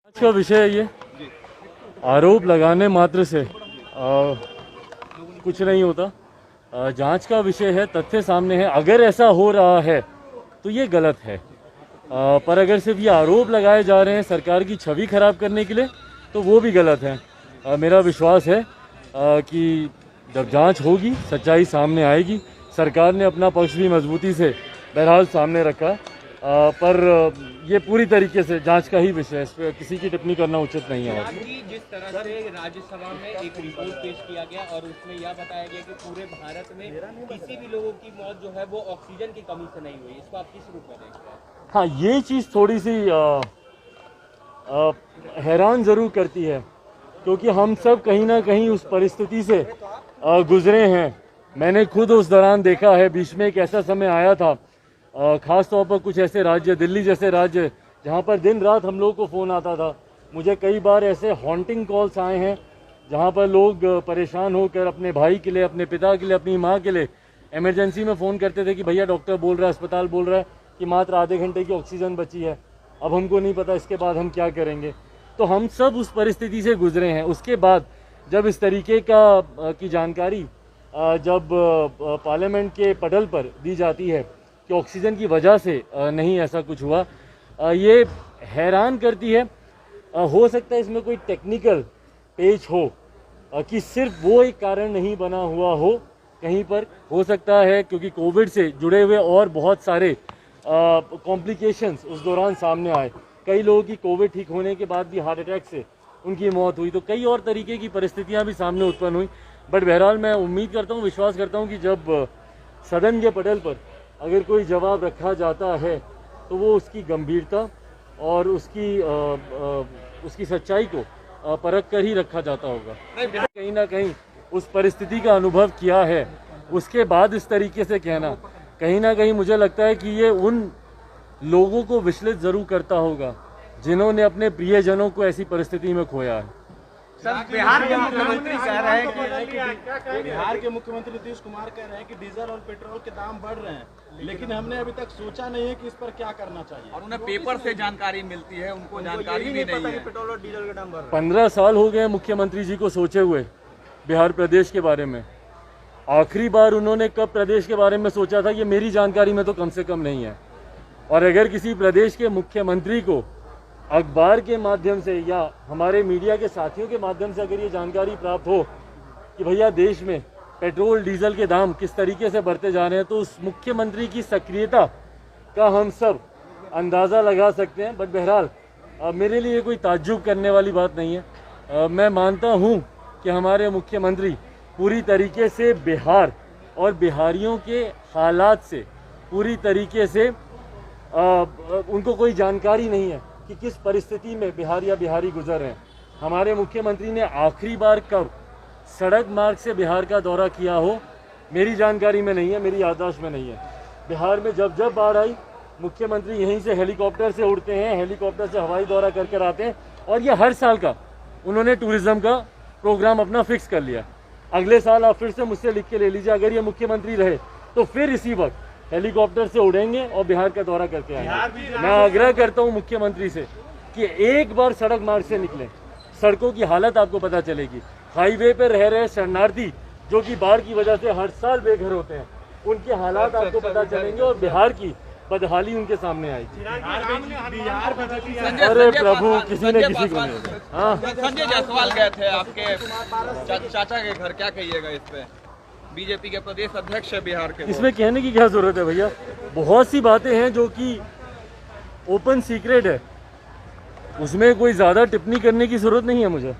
आज का विषय है ये आरोप लगाने मात्र से कुछ नहीं होता। जांच का विषय है, तथ्य सामने है। अगर ऐसा हो रहा है तो ये गलत है, पर अगर सिर्फ ये आरोप लगाए जा रहे हैं सरकार की छवि खराब करने के लिए तो वो भी गलत है। मेरा विश्वास है कि जब जांच होगी सच्चाई सामने आएगी। सरकार ने अपना पक्ष भी मजबूती से बहरहाल सामने रखा, पर ये पूरी तरीके से जांच का ही विषय है, इस पर किसी की टिप्पणी करना उचित नहीं है। जिस तरह से राज्यसभा में एक रिपोर्ट पेश किया गया और उसमें यह बताया गया कि पूरे भारत में किसी भी लोगों की मौत जो है वो ऑक्सीजन की कमी से नहीं हुई, इसको आप किस रूप में देखते हैं? हाँ, ये चीज़ थोड़ी सी हैरान ज़रूर करती है, क्योंकि हम सब कहीं ना कहीं उस परिस्थिति से गुजरे हैं। मैंने खुद उस दौरान देखा है, बीच में एक ऐसा समय आया था, ख़ास तौर पर कुछ ऐसे राज्य, दिल्ली जैसे राज्य, जहाँ पर दिन रात हम लोग को फ़ोन आता था। मुझे कई बार ऐसे हॉन्टिंग कॉल्स आए हैं जहाँ पर लोग परेशान होकर अपने भाई के लिए, अपने पिता के लिए, अपनी माँ के लिए इमरजेंसी में फ़ोन करते थे कि भैया डॉक्टर बोल रहा है, अस्पताल बोल रहा है कि मात्र आधे घंटे की ऑक्सीजन बची है, अब हमको नहीं पता इसके बाद हम क्या करेंगे। तो हम सब उस परिस्थिति से गुजरे हैं। उसके बाद जब इस तरीके की जानकारी जब पार्लियामेंट के पटल पर दी जाती है कि ऑक्सीजन की वजह से नहीं ऐसा कुछ हुआ, ये हैरान करती है। हो सकता है इसमें कोई टेक्निकल पेच हो कि सिर्फ वो एक कारण नहीं बना हुआ हो, कहीं पर हो सकता है क्योंकि कोविड से जुड़े हुए और बहुत सारे कॉम्प्लिकेशंस उस दौरान सामने आए। कई लोगों की कोविड ठीक होने के बाद भी हार्ट अटैक से उनकी मौत हुई, तो कई और तरीके की परिस्थितियां भी सामने उत्पन्न हुई। बट बहरहाल मैं उम्मीद करता हूं, विश्वास करता हूं कि जब सदन के पटल पर अगर कोई जवाब रखा जाता है तो वो उसकी गंभीरता और उसकी सच्चाई को परख कर ही रखा जाता होगा। कहीं ना कहीं उस परिस्थिति का अनुभव किया है, उसके बाद इस तरीके से कहना कहीं ना कहीं मुझे लगता है कि ये उन लोगों को विचलित जरूर करता होगा जिन्होंने अपने प्रियजनों को ऐसी परिस्थिति में खोया है। सर, बिहार के मुख्यमंत्री कह रहे हैं कि बिहार के मुख्यमंत्री नीतीश कुमार कह रहे हैं कि डीजल और पेट्रोल के दाम बढ़ रहे हैं, लेकिन हमने अभी तक सोचा नहीं है कि इस पर क्या करना चाहिए। और उन्हें पेपर से जानकारी मिलती है, उनको जानकारी भी नहीं है। पेट्रोल और डीजल के दाम बढ़ रहे हैं। 15 साल हो गए मुख्यमंत्री जी को सोचे हुए बिहार प्रदेश के बारे में। आखिरी बार उन्होंने कब प्रदेश के बारे में सोचा था, ये मेरी जानकारी में तो कम से कम नहीं है। और अगर किसी प्रदेश के मुख्यमंत्री को अखबार के माध्यम से या हमारे मीडिया के साथियों के माध्यम से अगर ये जानकारी प्राप्त हो कि भैया देश में पेट्रोल डीजल के दाम किस तरीके से बढ़ते जा रहे हैं, तो उस मुख्यमंत्री की सक्रियता का हम सब अंदाज़ा लगा सकते हैं। बट बहरहाल मेरे लिए कोई ताज्जुब करने वाली बात नहीं है। मैं मानता हूँ कि हमारे मुख्यमंत्री पूरी तरीके से बिहार और बिहारियों के हालात से पूरी तरीके से उनको कोई जानकारी नहीं है कि किस परिस्थिति में बिहार या बिहारी गुजर रहे हैं। हमारे मुख्यमंत्री ने आखिरी बार कब सड़क मार्ग से बिहार का दौरा किया हो, मेरी जानकारी में नहीं है, मेरी याददाश्त में नहीं है। बिहार में जब जब बाढ़ आई, मुख्यमंत्री यहीं से हेलीकॉप्टर से उड़ते हैं, हेलीकॉप्टर से हवाई दौरा करके आते हैं, और ये हर साल का उन्होंने टूरिज्म का प्रोग्राम अपना फिक्स कर लिया। अगले साल आप फिर से मुझसे लिख के ले लीजिए, अगर ये मुख्यमंत्री रहे तो फिर इसी वक्त हेलीकॉप्टर से उड़ेंगे और बिहार का दौरा करके आएंगे। मैं आग्रह करता हूं मुख्यमंत्री से कि एक बार सड़क मार्ग से निकलें, सड़कों की हालत आपको पता चलेगी। हाईवे पे रह रहे शरणार्थी जो कि बाढ़ की वजह से हर साल बेघर होते हैं, उनके हालात आपको पता चलेंगे और बिहार की बदहाली उनके सामने आएगी। अरे प्रभु, किसी ने किसी को नहीं। हाँ, संजय जायसवाल गए थे आपके चाचा के घर, क्या कहिएगा इस पे? बीजेपी के प्रदेश अध्यक्ष है बिहार के। इसमें कहने की क्या जरूरत है भैया, बहुत सी बातें हैं जो कि ओपन सीक्रेट है, उसमें कोई ज्यादा टिप्पणी करने की जरूरत नहीं है मुझे।